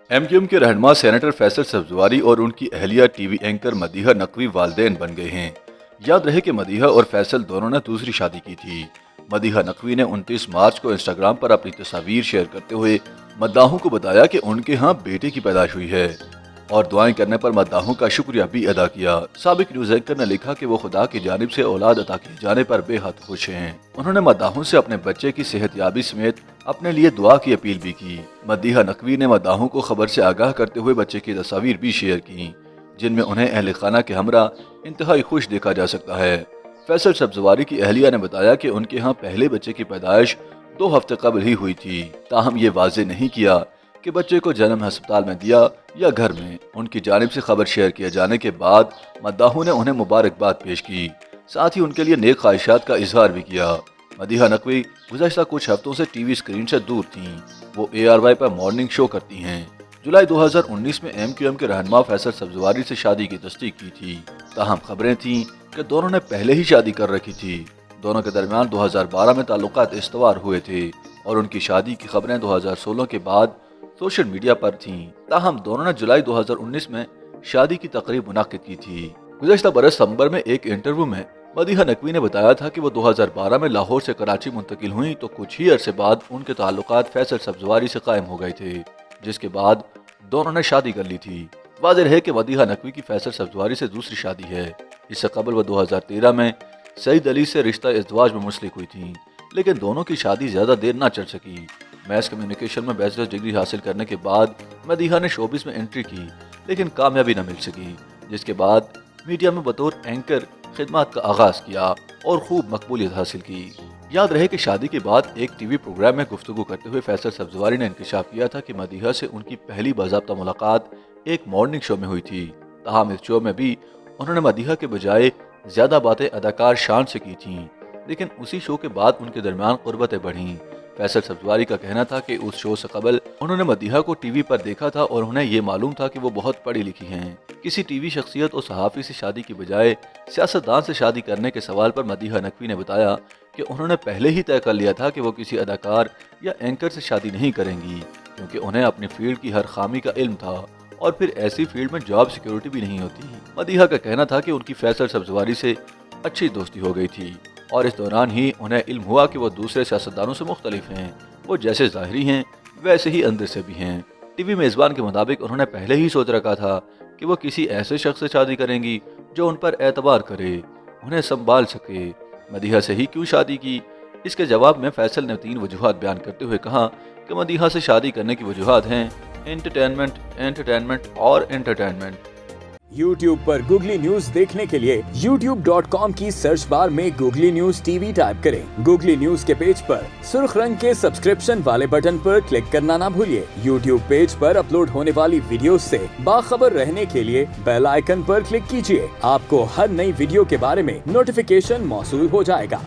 MQM के रहनुमा senator Faisal Sabzwari और उनकी अहलिया टीवी एंकर मदीहा नकवी वालिदैन बन गए हैं। याद रहे कि मदीहा और फैसल दोनों ने दूसरी शादी की थी। मदीहा नकवी ने 29 मार्च को इंस्टाग्राम पर अपनी तस्वीर शेयर करते हुए मद्दाहों को बताया कि उनके यहाँ बेटे की पैदाइश हुई है और दुआएं करने पर मद्दाहों का शुक्रिया भी अदा किया। साबिक न्यूज एंकर ने लिखा कि वो खुदा की जानिब से औलाद अता किए जाने पर बेहद खुश हैं। उन्होंने मद्दाहों से अपने बच्चे की सेहतयाबी समेत अपने लिए दुआ की अपील भी की। मदीहा नकवी ने मद्दाहों को खबर से आगाह करते हुए बच्चे की तस्वीर भी शेयर की, जिनमें उन्हें अहले खाना के हमरा इंतहाई खुश देखा जा सकता है। फैसल सब्जवारी की अहलिया ने बताया कि उनके यहाँ पहले बच्चे की पैदाइश 2 हफ्ते कबल ही हुई थी। ताहम ये वाजे नहीं किया कि बच्चे को जन्म अस्पताल में दिया या घर में। उनकी जानिब से खबर शेयर किए जाने के बाद मद्दाहों ने उन्हें मुबारकबाद पेश की, साथ ही उनके लिए नेक ख्वाहिशात का इजहार भी किया। मदीहा नकवी गुज़श्ता कुछ हफ्तों से टीवी स्क्रीन से दूर थीं। वो ARY पर मॉर्निंग शो करती हैं। जुलाई 2019 में MQM के रहनुमा फैसल सब्जवारी से शादी की तस्दीक की थी। ताहम खबरें थीं कि दोनों ने पहले ही शादी कर रखी थी। दोनों के दरमियान 2012 में ताल्लुकात इस्तवार हुए थे और उनकी शादी की खबरें 2016 के बाद सोशल मीडिया पर थीं। ताहम दोनों ने जुलाई 2019 में शादी की तकरीब मुनाकिद की थी। गुज़श्ता बरस सितंबर में एक इंटरव्यू में मदीहा नकवी ने बताया था कि वो 2012 में लाहौर से कराची मुंतकिल हुई तो कुछ ही अरसे बाद उनके ताल्लुकात फैसल सब्जवारी से कायम हो गए थे, जिसके बाद दोनों ने शादी कर ली थी। वाज़ेह है कि मदीहा नकवी की फैसल सब्जवारी से दूसरी शादी है। इससे कबल वो 2013 में सईद अली से रिश्ता इज़्दवाज में मुंसलिक हुई थी, लेकिन दोनों की शादी ज्यादा देर न चल सकी। मैस कम्युनिकेशन में बैचलर्स डिग्री हासिल करने के बाद मदीहा ने शोबिस में एंट्री की, लेकिन कामयाबी न मिल सकी, जिसके बाद मीडिया में बतौर एंकर खिदमत का आगाज किया और खूब मकबूलियत हासिल की। याद रहे कि शादी के बाद एक टीवी प्रोग्राम में गुफ्तगू करते हुए फैसल सब्जवारी ने इंकशाफ किया था कि मदीहा से उनकी पहली बाज़ाब्ता मुलाकात एक मॉर्निंग शो में हुई थी। ताहम इस शो में भी उन्होंने मदीहा के बजाय ज्यादा बातें अदाकार शान से की थीं, लेकिन उसी शो के बाद उनके दरमियान कुर्बतें बढ़ीं। फैसल सब्जवारी का कहना था कि उस शो से कबल उन्होंने मदीहा को टीवी पर देखा था और उन्हें ये मालूम था कि वो बहुत पढ़ी लिखी हैं। किसी टीवी शख्सियत और सहाफ़ी से शादी की बजाय सियासतदान से शादी करने के सवाल पर मदीहा नकवी ने बताया कि उन्होंने पहले ही तय कर लिया था कि वो किसी अदाकार या एंकर से शादी नहीं करेंगी, क्योंकि उन्हें अपनी फील्ड की हर खामी का इल्म था और फिर ऐसी फील्ड में जॉब सिक्योरिटी भी नहीं होती। मदीहा का कहना था कि उनकी फैसल सब्जवारी से अच्छी दोस्ती हो गई थी और इस दौरान ही उन्हें इल्म हुआ कि वो दूसरे सियासतदानों से मुख्तलिफ हैं। वो जैसे ज़ाहिरी हैं वैसे ही अंदर से भी हैं। टीवी मेज़बान के मुताबिक उन्होंने पहले ही सोच रखा था कि वो किसी ऐसे शख्स से शादी करेंगी जो उन पर एतबार करे, उन्हें संभाल सके। मदीहा से ही क्यों शादी की? इसके जवाब में फैसल ने 3 वजूहात बयान करते हुए कहा कि मदीहा से शादी करने की वजूहात हैं एंटरटेनमेंट और एंटरटेनमेंट। YouTube पर गूगली न्यूज देखने के लिए youtube.com की सर्च बार में गूगली न्यूज टीवी टाइप करें। गूगली न्यूज के पेज पर सुर्ख रंग के सब्सक्रिप्शन वाले बटन पर क्लिक करना ना भूलिए। YouTube पेज पर अपलोड होने वाली वीडियो से बाखबर रहने के लिए बेल आइकन पर क्लिक कीजिए। आपको हर नई वीडियो के बारे में नोटिफिकेशन मौसूल हो जाएगा।